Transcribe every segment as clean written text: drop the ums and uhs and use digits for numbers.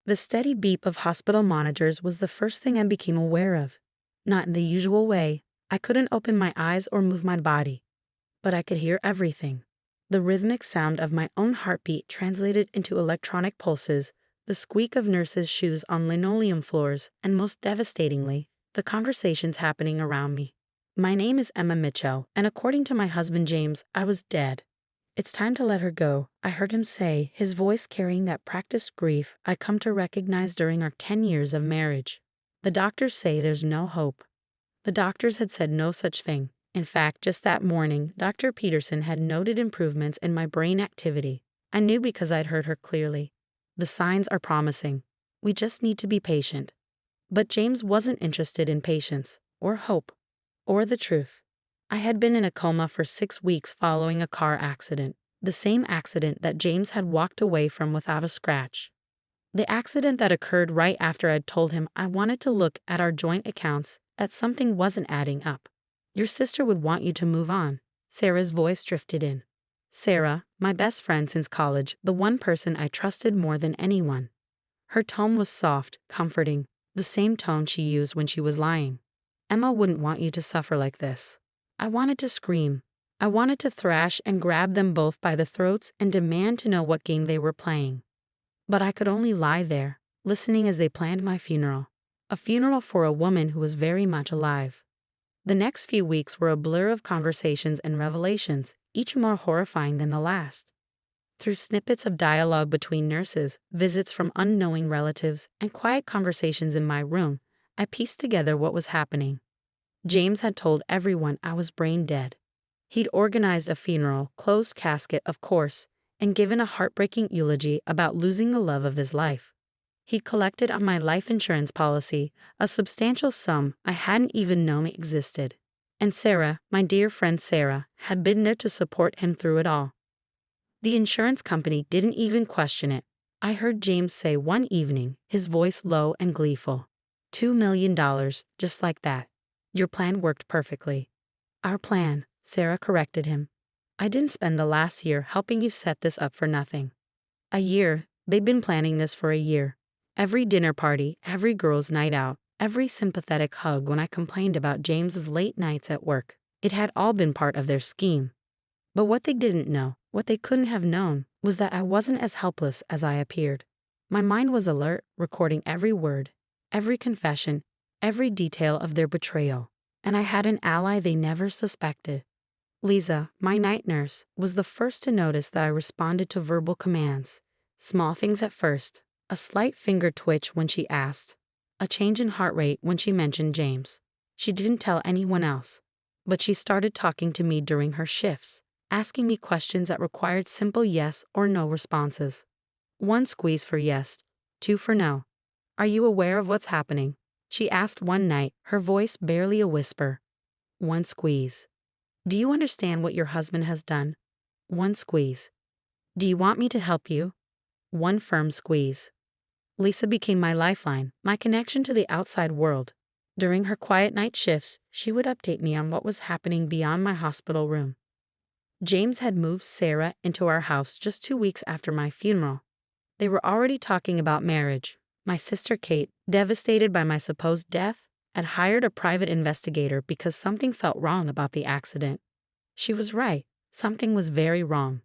The steady beep of hospital monitors was the first thing I became aware of. Not in the usual way. I couldn't open my eyes or move my body, but I could hear everything. The rhythmic sound of my own heartbeat translated into electronic pulses, the squeak of nurses' shoes on linoleum floors, and most devastatingly, the conversations happening around me. My name is Emma Mitchell, and according to my husband James, I was dead. It's time to let her go, I heard him say, his voice carrying that practiced grief I come to recognize during our 10 years of marriage. The doctors say there's no hope. The doctors had said no such thing. In fact, just that morning, Dr. Peterson had noted improvements in my brain activity. I knew because I'd heard her clearly. The signs are promising. We just need to be patient. But James wasn't interested in patience, or hope, or the truth. I had been in a coma for 6 weeks following a car accident, the same accident that James had walked away from without a scratch. The accident that occurred right after I'd told him I wanted to look at our joint accounts, that something wasn't adding up. Your sister would want you to move on. Sarah's voice drifted in. Sarah, my best friend since college, the one person I trusted more than anyone. Her tone was soft, comforting, the same tone she used when she was lying. Emma wouldn't want you to suffer like this. I wanted to scream. I wanted to thrash and grab them both by the throats and demand to know what game they were playing. But I could only lie there, listening as they planned my funeral. A funeral for a woman who was very much alive. The next few weeks were a blur of conversations and revelations, each more horrifying than the last. Through snippets of dialogue between nurses, visits from unknowing relatives, and quiet conversations in my room, I pieced together what was happening. James had told everyone I was brain dead. He'd organized a funeral, closed casket of course, and given a heartbreaking eulogy about losing the love of his life. He'd collected on my life insurance policy a substantial sum I hadn't even known existed. And Sarah, my dear friend Sarah, had been there to support him through it all. The insurance company didn't even question it. I heard James say one evening, his voice low and gleeful, $2 million, just like that. Your plan worked perfectly. Our plan, Sarah corrected him. I didn't spend the last year helping you set this up for nothing. A year, they'd been planning this for a year. Every dinner party, every girls' night out, every sympathetic hug when I complained about James's late nights at work. It had all been part of their scheme. But what they didn't know, what they couldn't have known, was that I wasn't as helpless as I appeared. My mind was alert, recording every word, every confession, every detail of their betrayal, and I had an ally they never suspected. Lisa, my night nurse, was the first to notice that I responded to verbal commands. Small things at first, a slight finger twitch when she asked, a change in heart rate when she mentioned James. She didn't tell anyone else, but she started talking to me during her shifts, asking me questions that required simple yes or no responses. 1 squeeze for yes, 2 for no. Are you aware of what's happening? She asked one night, her voice barely a whisper. 1 squeeze. Do you understand what your husband has done? 1 squeeze. Do you want me to help you? 1 firm squeeze. Lisa became my lifeline, my connection to the outside world. During her quiet night shifts, she would update me on what was happening beyond my hospital room. James had moved Sarah into our house just 2 weeks after my funeral. They were already talking about marriage. My sister Kate, devastated by my supposed death, had hired a private investigator because something felt wrong about the accident. She was right. Something was very wrong.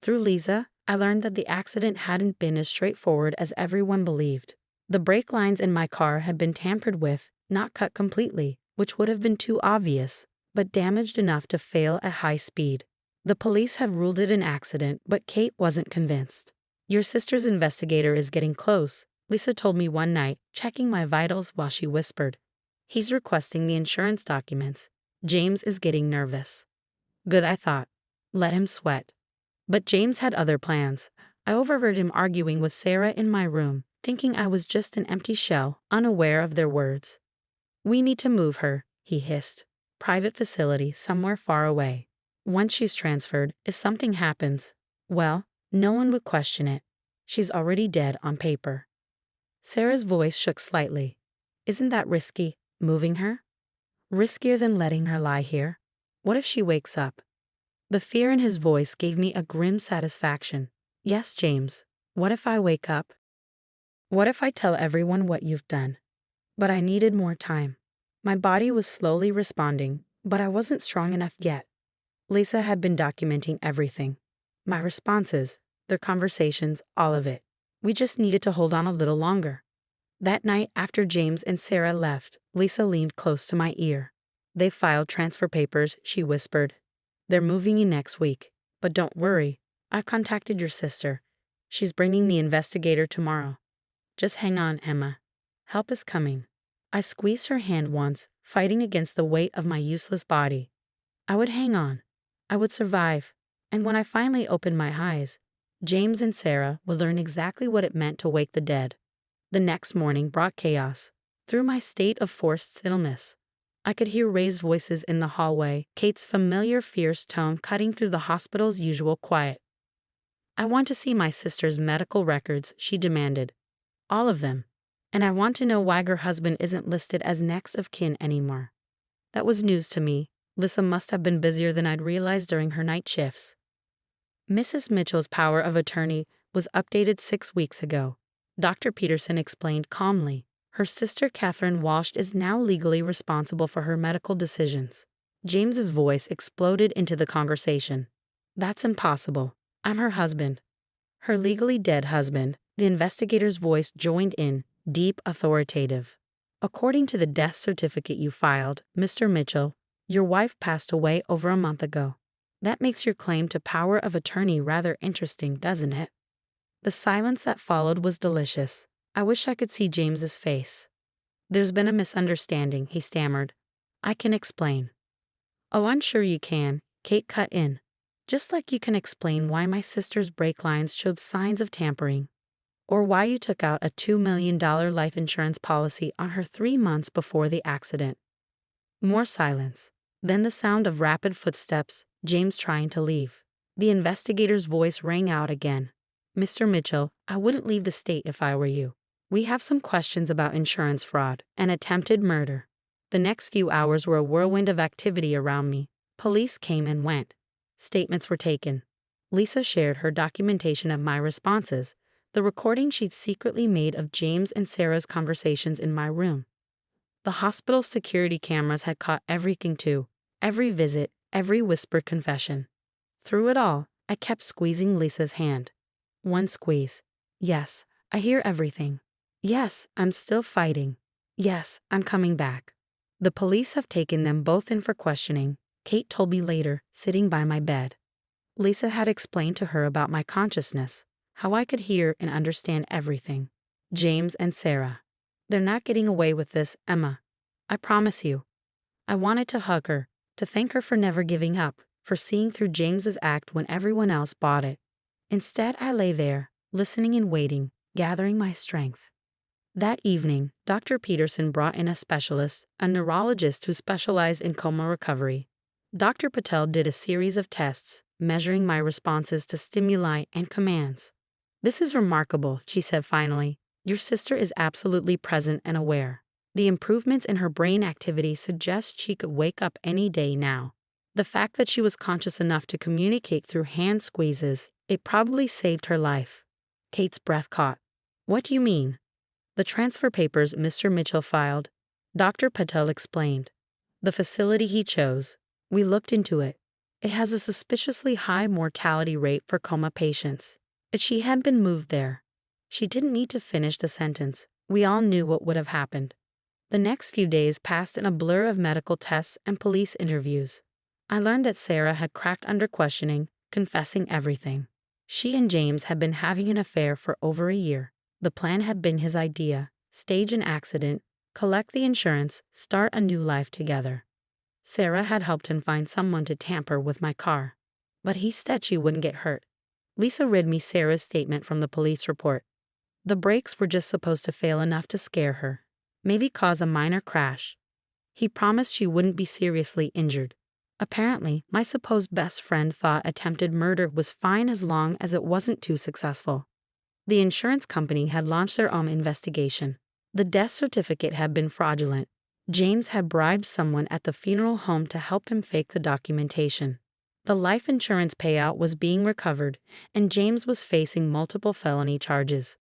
Through Lisa, I learned that the accident hadn't been as straightforward as everyone believed. The brake lines in my car had been tampered with, not cut completely, which would have been too obvious, but damaged enough to fail at high speed. The police had ruled it an accident, but Kate wasn't convinced. Your sister's investigator is getting close, Lisa told me one night, checking my vitals while she whispered. He's requesting the insurance documents. James is getting nervous. Good, I thought. Let him sweat. But James had other plans. I overheard him arguing with Sarah in my room, thinking I was just an empty shell, unaware of their words. We need to move her, he hissed. Private facility somewhere far away. Once she's transferred, if something happens, well, no one would question it. She's already dead on paper. Sarah's voice shook slightly. Isn't that risky, moving her? Riskier than letting her lie here? What if she wakes up? The fear in his voice gave me a grim satisfaction. Yes, James. What if I wake up? What if I tell everyone what you've done? But I needed more time. My body was slowly responding, but I wasn't strong enough yet. Lisa had been documenting everything. My responses, their conversations, all of it. We just needed to hold on a little longer. That night after James and Sarah left, Lisa leaned close to my ear. They filed transfer papers, she whispered. They're moving you next week. But don't worry, I've contacted your sister. She's bringing the investigator tomorrow. Just hang on, Emma. Help is coming. I squeezed her hand once, fighting against the weight of my useless body. I would hang on. I would survive. And when I finally opened my eyes, James and Sarah would learn exactly what it meant to wake the dead. The next morning brought chaos. Through my state of forced stillness, I could hear raised voices in the hallway, Kate's familiar fierce tone cutting through the hospital's usual quiet. I want to see my sister's medical records, she demanded. All of them. And I want to know why her husband isn't listed as next of kin anymore. That was news to me. Lisa must have been busier than I'd realized during her night shifts. Mrs. Mitchell's power of attorney was updated 6 weeks ago. Dr. Peterson explained calmly. Her sister Catherine Walsh is now legally responsible for her medical decisions. James's voice exploded into the conversation. That's impossible. I'm her husband. Her legally dead husband. The investigator's voice joined in, deep, authoritative. According to the death certificate you filed, Mr. Mitchell, your wife passed away over a month ago. That makes your claim to power of attorney rather interesting, doesn't it? The silence that followed was delicious. I wish I could see James's face. There's been a misunderstanding, he stammered. I can explain. Oh, I'm sure you can, Kate cut in. Just like you can explain why my sister's brake lines showed signs of tampering. Or why you took out a $2 million life insurance policy on her 3 months before the accident. More silence. Then the sound of rapid footsteps, James trying to leave. The investigator's voice rang out again. Mr. Mitchell, I wouldn't leave the state if I were you. We have some questions about insurance fraud and attempted murder. The next few hours were a whirlwind of activity around me. Police came and went. Statements were taken. Lisa shared her documentation of my responses, the recording she'd secretly made of James and Sarah's conversations in my room. The hospital's security cameras had caught everything too, every visit, every whispered confession. Through it all, I kept squeezing Lisa's hand. One squeeze. Yes, I hear everything. Yes, I'm still fighting. Yes, I'm coming back. The police have taken them both in for questioning, Kate told me later, sitting by my bed. Lisa had explained to her about my consciousness, how I could hear and understand everything. James and Sarah. They're not getting away with this, Emma. I promise you. I wanted to hug her, to thank her for never giving up, for seeing through James's act when everyone else bought it. Instead, I lay there, listening and waiting, gathering my strength. That evening, Dr. Peterson brought in a specialist, a neurologist who specialized in coma recovery. Dr. Patel did a series of tests, measuring my responses to stimuli and commands. This is remarkable, she said finally. Your sister is absolutely present and aware. The improvements in her brain activity suggest she could wake up any day now. The fact that she was conscious enough to communicate through hand squeezes, it probably saved her life. Kate's breath caught. What do you mean? The transfer papers Mr. Mitchell filed, Dr. Patel explained. The facility he chose. We looked into it. It has a suspiciously high mortality rate for coma patients. If she had been moved there, she didn't need to finish the sentence. We all knew what would have happened. The next few days passed in a blur of medical tests and police interviews. I learned that Sarah had cracked under questioning, confessing everything. She and James had been having an affair for over a year. The plan had been his idea: stage an accident, collect the insurance, start a new life together. Sarah had helped him find someone to tamper with my car. But he said she wouldn't get hurt. Lisa read me Sarah's statement from the police report. The brakes were just supposed to fail enough to scare her, maybe cause a minor crash. He promised she wouldn't be seriously injured. Apparently, my supposed best friend thought attempted murder was fine as long as it wasn't too successful. The insurance company had launched their own investigation. The death certificate had been fraudulent. James had bribed someone at the funeral home to help him fake the documentation. The life insurance payout was being recovered, and James was facing multiple felony charges.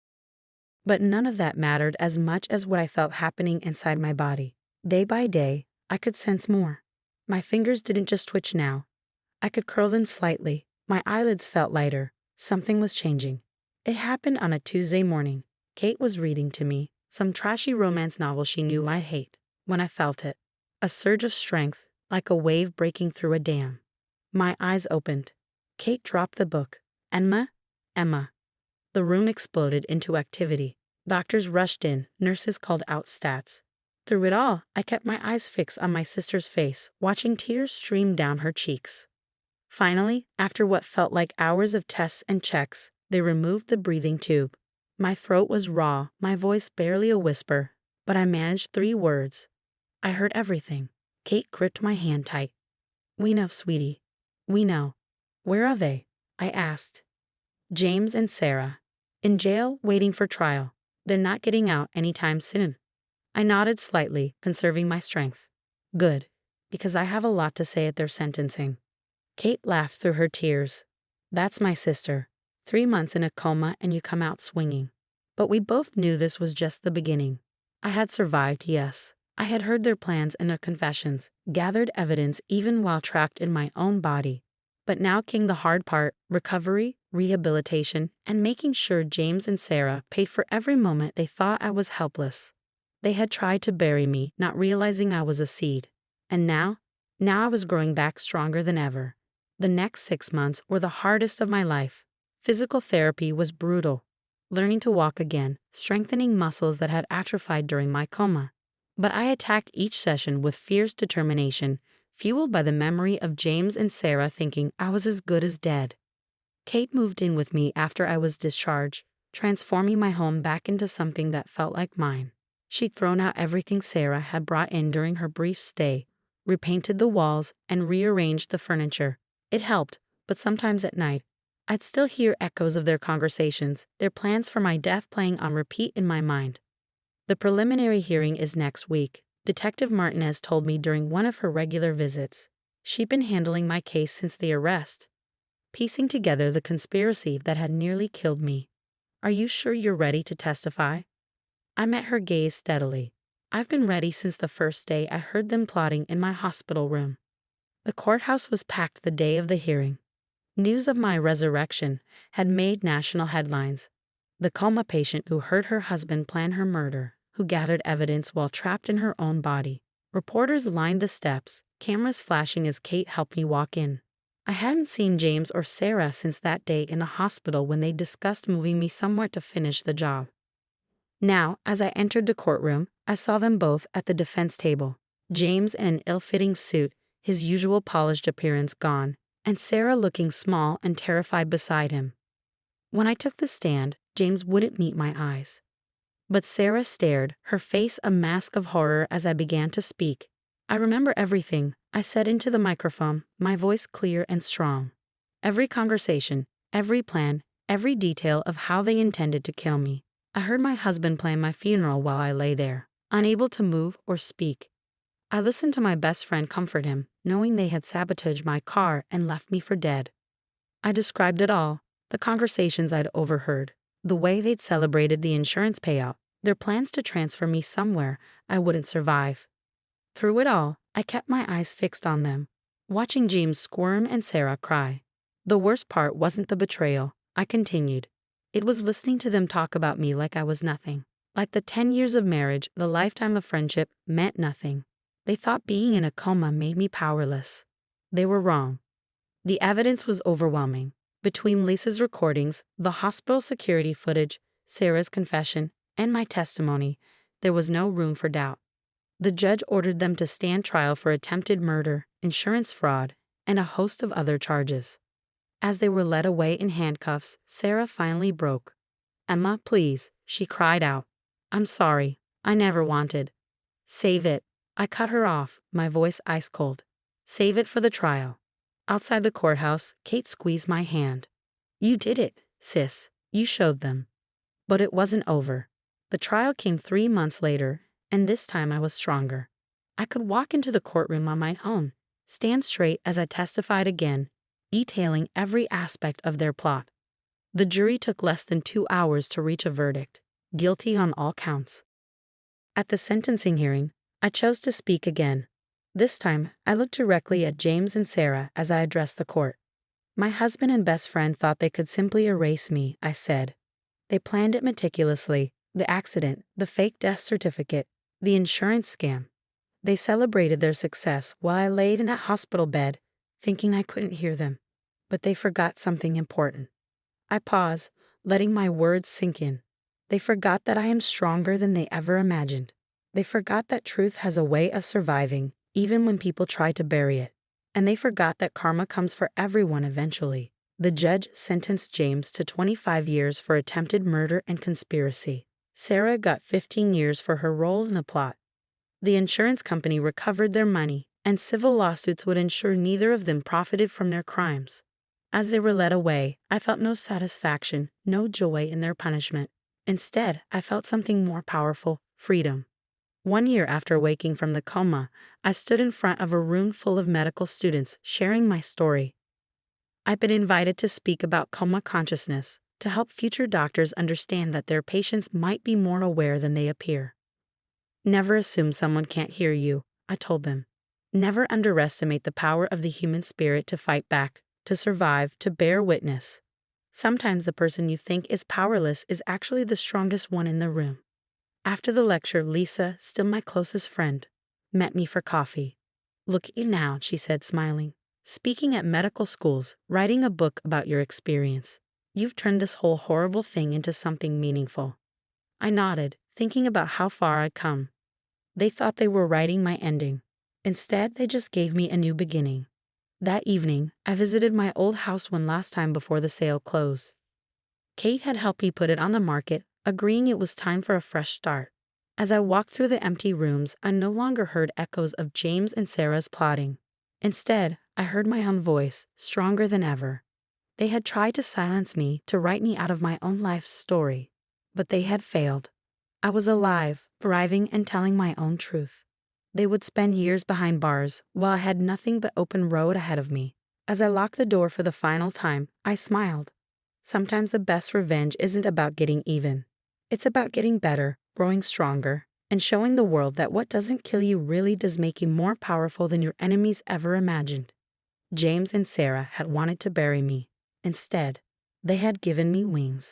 But none of that mattered as much as what I felt happening inside my body. Day by day, I could sense more. My fingers didn't just twitch now. I could curl them slightly. My eyelids felt lighter. Something was changing. It happened on a Tuesday morning. Kate was reading to me, some trashy romance novel she knew I'd hate, when I felt it. A surge of strength, like a wave breaking through a dam. My eyes opened. Kate dropped the book. Emma. The room exploded into activity. Doctors rushed in, nurses called out stats. Through it all, I kept my eyes fixed on my sister's face, watching tears stream down her cheeks. Finally, after what felt like hours of tests and checks, they removed the breathing tube. My throat was raw, my voice barely a whisper, but I managed 3 words. I heard everything. Kate gripped my hand tight. "We know, sweetie. We know." "Where are they?" I asked. "James and Sarah. In jail, waiting for trial. They're not getting out anytime soon." I nodded slightly, conserving my strength. "Good, because I have a lot to say at their sentencing." Kate laughed through her tears. "That's my sister. 3 months in a coma and you come out swinging." But we both knew this was just the beginning. I had survived, yes. I had heard their plans and their confessions, gathered evidence even while trapped in my own body. But now came the hard part: recovery, rehabilitation, and making sure James and Sarah paid for every moment they thought I was helpless. They had tried to bury me, not realizing I was a seed. And now I was growing back stronger than ever. The next 6 months were the hardest of my life. Physical therapy was brutal. Learning to walk again, strengthening muscles that had atrophied during my coma. But I attacked each session with fierce determination, fueled by the memory of James and Sarah thinking I was as good as dead. Kate moved in with me after I was discharged, transforming my home back into something that felt like mine. She'd thrown out everything Sarah had brought in during her brief stay, repainted the walls, and rearranged the furniture. It helped, but sometimes at night, I'd still hear echoes of their conversations, their plans for my death playing on repeat in my mind. The preliminary hearing is next week, Detective Martinez told me during one of her regular visits. She'd been handling my case since the arrest, piecing together the conspiracy that had nearly killed me. "Are you sure you're ready to testify?" I met her gaze steadily. "I've been ready since the first day I heard them plotting in my hospital room." The courthouse was packed the day of the hearing. News of my resurrection had made national headlines. The coma patient who heard her husband plan her murder, who gathered evidence while trapped in her own body. Reporters lined the steps, cameras flashing as Kate helped me walk in. I hadn't seen James or Sarah since that day in the hospital when they discussed moving me somewhere to finish the job. Now, as I entered the courtroom, I saw them both at the defense table. James in an ill-fitting suit, his usual polished appearance gone, and Sarah looking small and terrified beside him. When I took the stand, James wouldn't meet my eyes. But Sarah stared, her face a mask of horror as I began to speak. "I remember everything," I said into the microphone, my voice clear and strong. "Every conversation, every plan, every detail of how they intended to kill me. I heard my husband plan my funeral while I lay there, unable to move or speak. I listened to my best friend comfort him, knowing they had sabotaged my car and left me for dead. I described it all, the conversations I'd overheard, the way they'd celebrated the insurance payout, their plans to transfer me somewhere I wouldn't survive. Through it all, I kept my eyes fixed on them, watching James squirm and Sarah cry. The worst part wasn't the betrayal, I continued. It was listening to them talk about me like I was nothing. Like the 10 years of marriage, the lifetime of friendship meant nothing. They thought being in a coma made me powerless. They were wrong. The evidence was overwhelming. Between Lisa's recordings, the hospital security footage, Sarah's confession, and my testimony, there was no room for doubt. The judge ordered them to stand trial for attempted murder, insurance fraud, and a host of other charges. As they were led away in handcuffs, Sarah finally broke. "Emma, please," she cried out. "I'm sorry. I never wanted." "Save it." I cut her off, my voice ice cold. "Save it for the trial." Outside the courthouse, Kate squeezed my hand. "You did it, sis. You showed them." But it wasn't over. The trial came 3 months later, and this time I was stronger. I could walk into the courtroom on my own, stand straight as I testified again, detailing every aspect of their plot. The jury took less than 2 hours to reach a verdict. guilty on all counts. At the sentencing hearing, I chose to speak again. This time, I looked directly at James and Sarah as I addressed the court. My husband and best friend thought they could simply erase me, I said. They planned it meticulously: the accident, the fake death certificate, the insurance scam. They celebrated their success while I laid in that hospital bed, thinking I couldn't hear them. But they forgot something important. I paused, letting my words sink in. They forgot that I am stronger than they ever imagined. They forgot that truth has a way of surviving, even when people try to bury it. And they forgot that karma comes for everyone eventually. The judge sentenced James to 25 years for attempted murder and conspiracy. Sarah got 15 years for her role in the plot. The insurance company recovered their money, and civil lawsuits would ensure neither of them profited from their crimes. As they were led away, I felt no satisfaction, no joy in their punishment. Instead, I felt something more powerful: freedom. 1 year after waking from the coma, I stood in front of a room full of medical students sharing my story. I've been invited to speak about coma consciousness, to help future doctors understand that their patients might be more aware than they appear. Never assume someone can't hear you, I told them. Never underestimate the power of the human spirit to fight back, to survive, to bear witness. Sometimes the person you think is powerless is actually the strongest one in the room. After the lecture, Lisa, still my closest friend, met me for coffee. "Look at you now," she said, smiling. "Speaking at medical schools, writing a book about your experience. You've turned this whole horrible thing into something meaningful." I nodded, thinking about how far I'd come. They thought they were writing my ending. Instead, they just gave me a new beginning. That evening, I visited my old house one last time before the sale closed. Kate had helped me put it on the market, agreeing it was time for a fresh start. As I walked through the empty rooms, I no longer heard echoes of James and Sarah's plotting. Instead, I heard my own voice, stronger than ever. They had tried to silence me, to write me out of my own life's story. But they had failed. I was alive, thriving, and telling my own truth. They would spend years behind bars, while I had nothing but open road ahead of me. As I locked the door for the final time, I smiled. Sometimes the best revenge isn't about getting even. It's about getting better, growing stronger, and showing the world that what doesn't kill you really does make you more powerful than your enemies ever imagined. James and Sarah had wanted to bury me. Instead, they had given me wings.